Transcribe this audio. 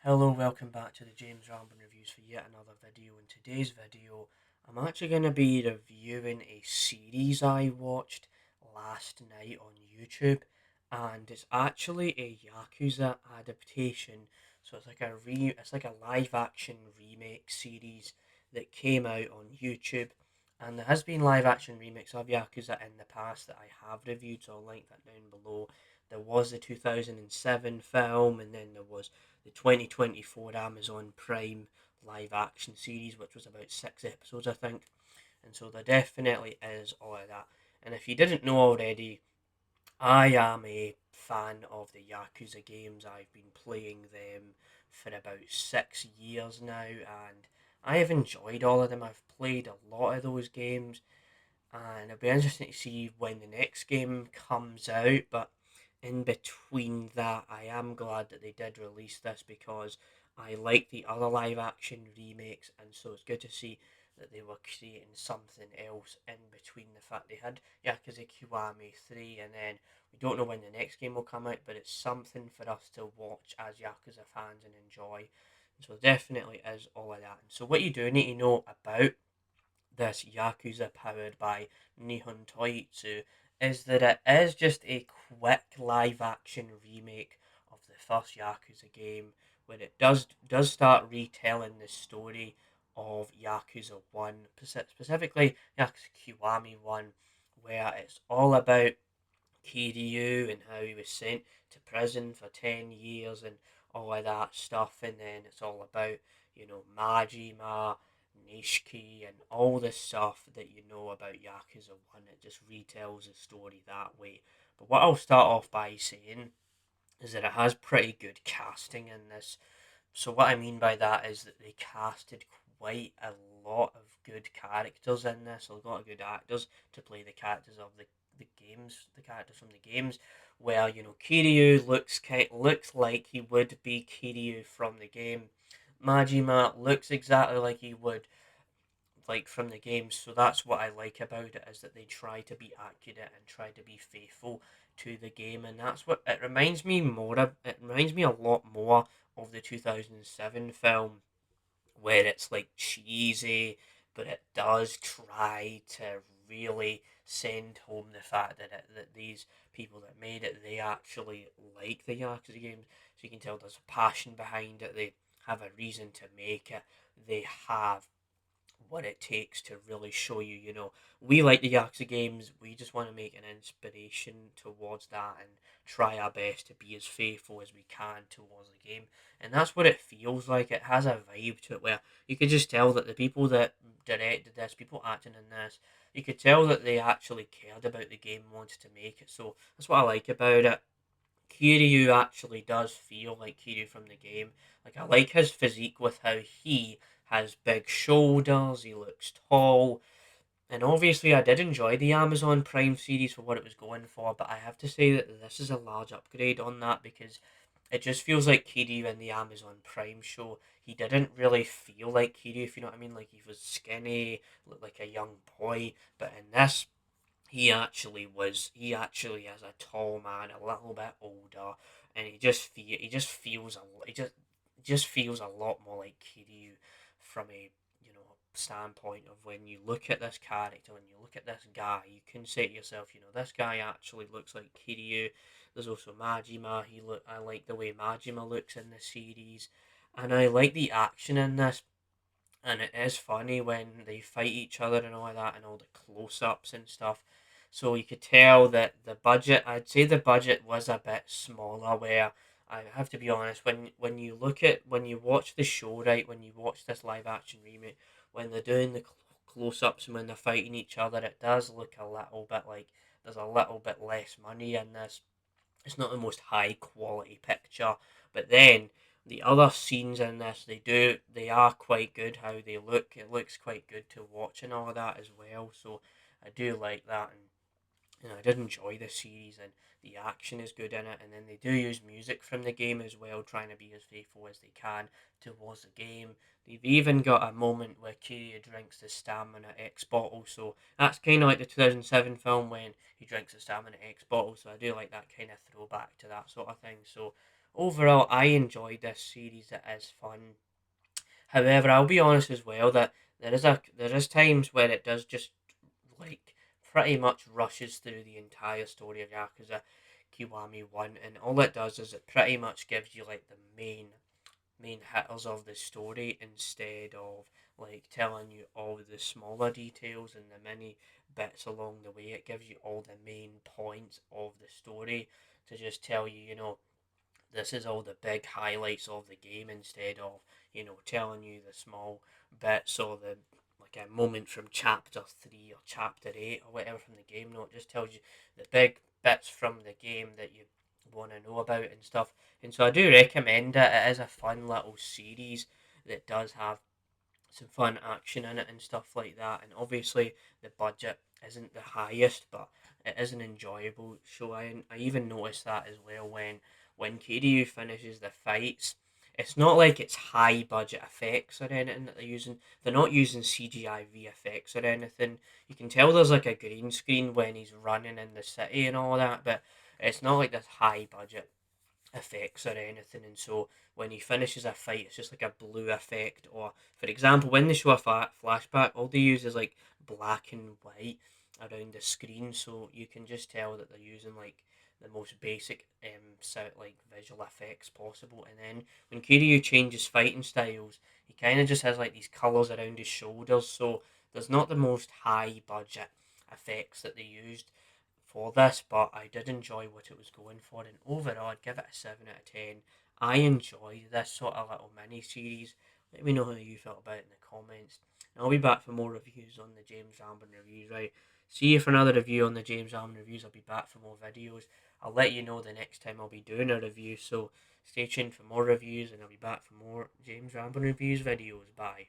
Hello, welcome back to the James Rambin Reviews for yet another video. In today's video, I'm actually going to be reviewing a series I watched last night on YouTube, and it's actually a Yakuza adaptation. So it's like a live action remake series that came out on YouTube, and there has been live action remakes of Yakuza in the past that I have reviewed, so I'll link that down below. There was the 2007 film, and then there was the 2024 Amazon Prime live action series, which was about 6 episodes, I think. And so there definitely is all of that. And if you didn't know already, I am a fan of the Yakuza games. I've been playing them for about 6 years now, and I have enjoyed all of them. I've played a lot of those games, and it'll be interesting to see when the next game comes out. But in between that, I am glad that they did release this because I like the other live action remakes, and so it's good to see that they were creating something else in between. The fact they had Yakuza Kiwami 3, and then we don't know when the next game will come out, but it's something for us to watch as Yakuza fans and enjoy. And so definitely is all of that. And so what you do need to know about this Yakuza powered by Nihon Touitsu is that it is just a quick live action remake of the first Yakuza game, where it does start retelling the story of Yakuza 1, specifically Yakuza Kiwami 1, where it's all about Kiryu and how he was sent to prison for 10 years and all of that stuff. And then it's all about, Majima, Nishiki, and all the stuff that you know about Yakuza 1. It just retells the story that way. But what I'll start off by saying is that it has pretty good casting in this. So what I mean by that is that they casted quite a lot of good characters in this, a lot of good actors to play the characters of the games, the characters from the games. Where Kiryu looks like he would be Kiryu from the game. Majima looks exactly like he would like from the games. So that's what I like about it, is that they try to be accurate and try to be faithful to the game, and that's what it reminds me more of. It reminds me a lot more of the 2007 film, where it's like cheesy, but it does try to really send home the fact that these people that made it, they actually like the Yakuza games. So you can tell there's a passion behind it. They have a reason to make it. They have what it takes to really show you, we like the Yakuza games, we just want to make an inspiration towards that and try our best to be as faithful as we can towards the game. And that's what it feels like. It has a vibe to it where you could just tell that the people that directed this, people acting in this, you could tell that they actually cared about the game, wanted to make it. So that's what I like about it. Kiryu actually does feel like Kiryu from the game. Like, I like his physique with how he has big shoulders, he looks tall, and obviously I did enjoy the Amazon Prime series for what it was going for, but I have to say that this is a large upgrade on that because it just feels like Kiryu in the Amazon Prime show. He didn't really feel like Kiryu, if you know what I mean. Like, he was skinny, looked like a young boy, but in this he actually is a tall man, a little bit older, and he just feels just feels a lot more like Kiryu from a standpoint of when you look at this character, when you look at this guy, you can say to yourself, this guy actually looks like Kiryu. There's also Majima. I like the way Majima looks in the series, and I like the action in this, and it is funny when they fight each other and all that, and all the close-ups and stuff. So you could tell that I'd say the budget was a bit smaller. Where I have to be honest, when you watch the show, right, when you watch this live action remake, when they're doing the close-ups and when they're fighting each other, it does look a little bit like there's a little bit less money in this. It's not the most high quality picture, but then the other scenes in this, they are quite good how they look. It looks quite good to watch and all of that as well. So I do like that, and I did enjoy the series, and the action is good in it. And then they do use music from the game as well, trying to be as faithful as they can towards the game. They've even got a moment where Kiryu drinks the stamina X bottle, so that's kind of like the 2007 film when he drinks the stamina X bottle. So I do like that kind of throwback to that sort of thing. So overall, I enjoyed this series. It is fun. However, I'll be honest as well that there is times where it does just like pretty much rushes through the entire story of Yakuza Kiwami 1, and all it does is it pretty much gives you like the main hitters of the story instead of like telling you all the smaller details and the many bits along the way. It gives you all the main points of the story to just tell you, this is all the big highlights of the game instead of, telling you the small bits or the like a moment from chapter 3 or chapter 8 or whatever from the game. No, it just tells you the big bits from the game that you want to know about and stuff. And so I do recommend it. It is a fun little series that does have some fun action in it and stuff like that. And obviously, the budget isn't the highest, but it is an enjoyable show. I even noticed that as well when Kiryu finishes the fights. It's not like it's high budget effects or anything that they're using. They're not using CGI VFX or anything. You can tell there's like a green screen when he's running in the city and all that, but it's not like this high budget effects or anything. And so when he finishes a fight, it's just like a blue effect. Or, for example, when they show a flashback, all they use is like black and white around the screen, so you can just tell that they're using like the most basic like visual effects possible. And then when Kiryu changes fighting styles, he kind of just has like these colors around his shoulders, so there's not the most high budget effects that they used for this, but I did enjoy what it was going for, and overall, I'd give it a 7 out of 10. I enjoyed this sort of little mini series. Let me know how you felt about it in the comments. And I'll be back for more reviews on the James Rambin reviews, right? See you for another review on the James Rambin reviews. I'll be back for more videos. I'll let you know the next time I'll be doing a review, so stay tuned for more reviews, and I'll be back for more James Rambin reviews videos. Bye.